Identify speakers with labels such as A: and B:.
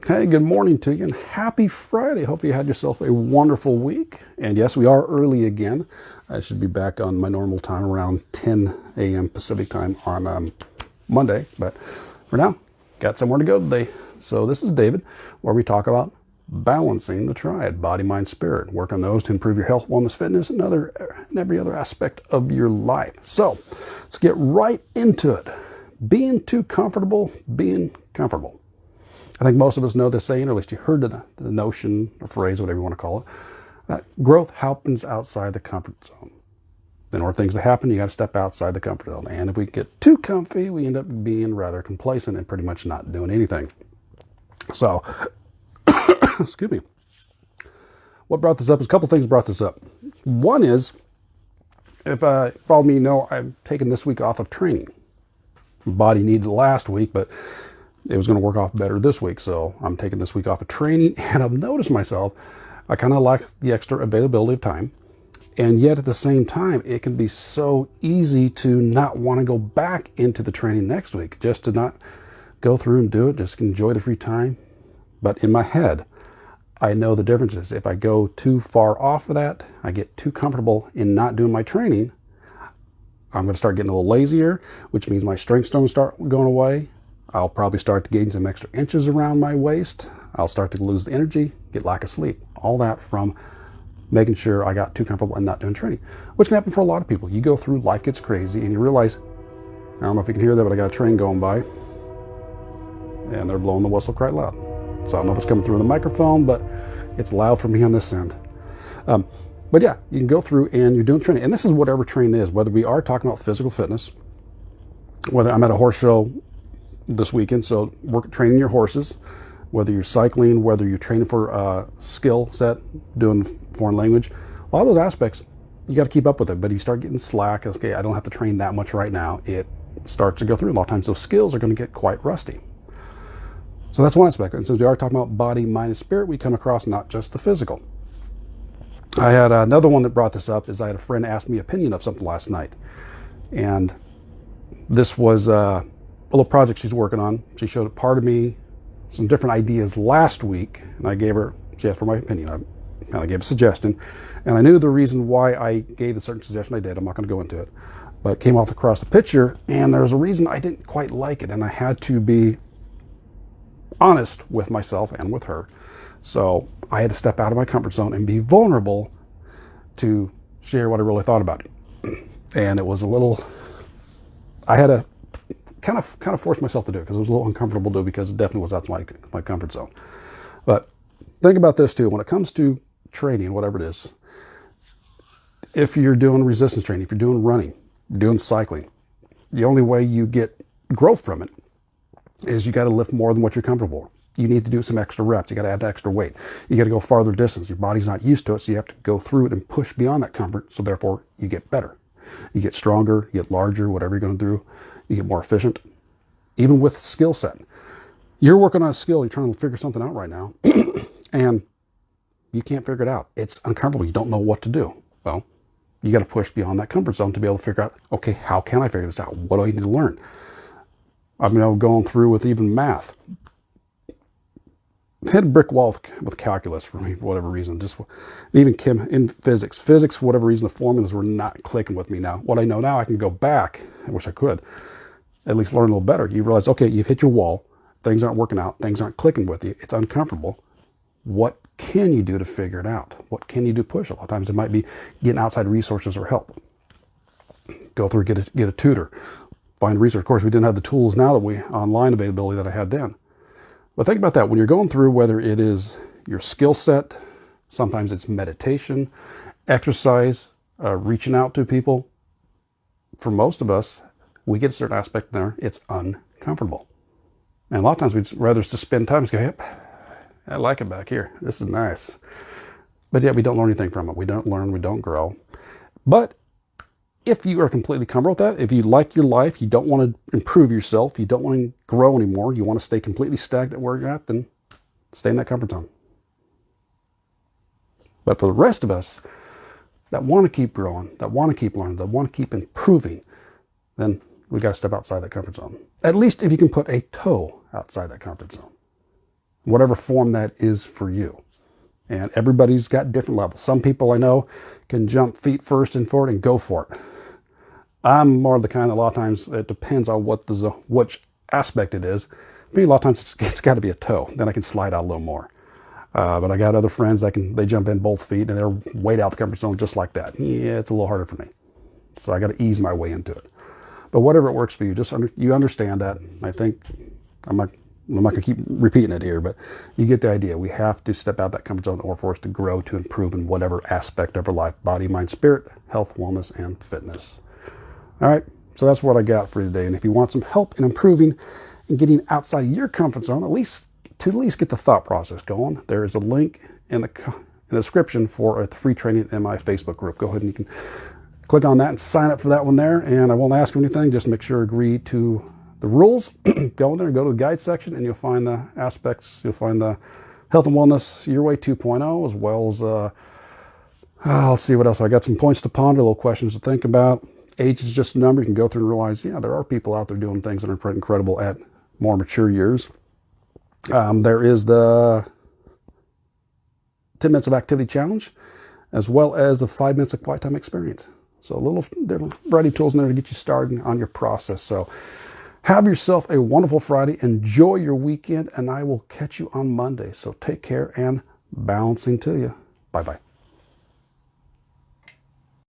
A: Hey, good morning to you and happy Friday. Hope you had yourself a wonderful week. And yes, we are early again. I should be back on my normal time around 10 a.m. Pacific time on Monday. But for now, got somewhere to go today. So this is David, where we talk about balancing the triad, body, mind, spirit. Work on those to improve your health, wellness, fitness, and every other aspect of your life. So let's get right into it. Being too comfortable, being comfortable. I think most of us know this saying, or at least you heard the notion or phrase, whatever you want to call it, that growth happens outside the comfort zone. In order for things to happen, you got to step outside the comfort zone. And if we get too comfy, we end up being rather complacent and pretty much not doing anything. So, excuse me. What brought this up is a couple things brought this up. One is, if you follow me, you know I've taken this week off of training. My body needed it last week, but it was going to work off better this week, so I'm taking this week off of training, and I've noticed myself, I kind of like the extra availability of time, and yet at the same time, it can be so easy to not want to go back into the training next week, just to not go through and do it, just enjoy the free time. But in my head, I know the differences. If I go too far off of that, I get too comfortable in not doing my training, I'm going to start getting a little lazier, which means my strength's don't start going away. I'll probably start to gain some extra inches around my waist. I'll start to lose the energy, get lack of sleep. All that from making sure I got too comfortable and not doing training, which can happen for a lot of people. You go through, life gets crazy, and you realize, I don't know if you can hear that, but I got a train going by, and they're blowing the whistle quite loud. So I don't know if it's coming through the microphone, but it's loud for me on this end. But yeah, you can go through and you're doing training. And this is whatever training is, whether we are talking about physical fitness, whether I'm at a horse show this weekend, so training your horses, whether you're cycling, whether you're training for a skill set, doing foreign language, a lot of those aspects, you got to keep up with it. But you start getting slack, okay, I don't have to train that much right now. It starts to go through. A lot of times those skills are going to get quite rusty. So that's one aspect. And since we are talking about body, mind, and spirit, we come across not just the physical. I had another one that brought this up, is I had a friend ask me opinion of something last night. And this was a little project she's working on. She showed a part of me some different ideas last week, and she asked for my opinion. I kind of gave a suggestion, and I knew the reason why I gave the certain suggestion I did. I'm not going to go into it, but it came across the picture, and there was a reason I didn't quite like it, and I had to be honest with myself and with her. So I had to step out of my comfort zone and be vulnerable to share what I really thought about it. And it was a little, I had to kind of force myself to do it because it was a little uncomfortable to do, because it definitely was outside my comfort zone. But think about this too, when it comes to training, whatever it is, if you're doing resistance training, if you're doing running, you're doing cycling, the only way you get growth from it is you got to lift more than what you're comfortable with. You need to do some extra reps. You got to add extra weight. You got to go farther distance. Your body's not used to it, so you have to go through it and push beyond that comfort. So therefore, you get better. You get stronger, you get larger, whatever you're going to do. You get more efficient. Even with skill set. You're working on a skill, you're trying to figure something out right now, and you can't figure it out. It's uncomfortable. You don't know what to do. Well, you got to push beyond that comfort zone to be able to figure out, okay, how can I figure this out? What do I need to learn? I've been going through with even math. Hit a brick wall with calculus for me for whatever reason. Just even in physics, for whatever reason, the formulas were not clicking with me. Now, what I know now, I can go back. I wish I could at least learn a little better. You realize, okay, you've hit your wall. Things aren't working out. Things aren't clicking with you. It's uncomfortable. What can you do to figure it out? What can you do to push? A lot of times it might be getting outside resources or help. Go through, get a tutor, find research. Of course, we didn't have the tools now that online availability that I had then. But think about that. When you're going through, whether it is your skill set, sometimes it's meditation, exercise, reaching out to people. For most of us, we get a certain aspect there, it's uncomfortable. And a lot of times we'd rather just spend time and go, yep, I like it back here. This is nice. But yet we don't learn anything from it. We don't learn, we don't grow. But if you are completely comfortable with that, if you like your life, you don't want to improve yourself, you don't want to grow anymore, you want to stay completely stagnant where you're at, then stay in that comfort zone. But for the rest of us that want to keep growing, that want to keep learning, that want to keep improving, then we got to step outside that comfort zone. At least if you can put a toe outside that comfort zone. whatever form that is for you. And everybody's got different levels. Some people I know can jump feet first and forward and go for it. I'm more the kind that a lot of times it depends on which aspect it is. For me, a lot of times it's got to be a toe. Then I can slide out a little more. But I got other friends that they jump in both feet and they're way out the comfort zone just like that. Yeah, it's a little harder for me. So I got to ease my way into it. But whatever it works for you, you understand that. I think I'm not going to keep repeating it here, but you get the idea. We have to step out that comfort zone in order for us to grow, to improve in whatever aspect of our life: body, mind, spirit, health, wellness, and fitness. All right, so that's what I got for you today. And if you want some help in improving and getting outside of your comfort zone, at least get the thought process going, there is a link in the description for a free training in my Facebook group. Go ahead and you can click on that and sign up for that one there. And I won't ask you anything. Just make sure you agree to the rules. Go in there and go to the guide section, and you'll find the aspects. You'll find the Health and Wellness Your Way 2.0, as well as, let's see what else. I got some points to ponder, little questions to think about. Age is just a number. You can go through and realize, yeah, there are people out there doing things that are pretty incredible at more mature years. There is the 10 minutes of activity challenge, as well as the 5 minutes of quiet time experience. So a little different variety of tools in there to get you started on your process. So have yourself a wonderful Friday. Enjoy your weekend, and I will catch you on Monday. So take care and balancing to you. Bye-bye.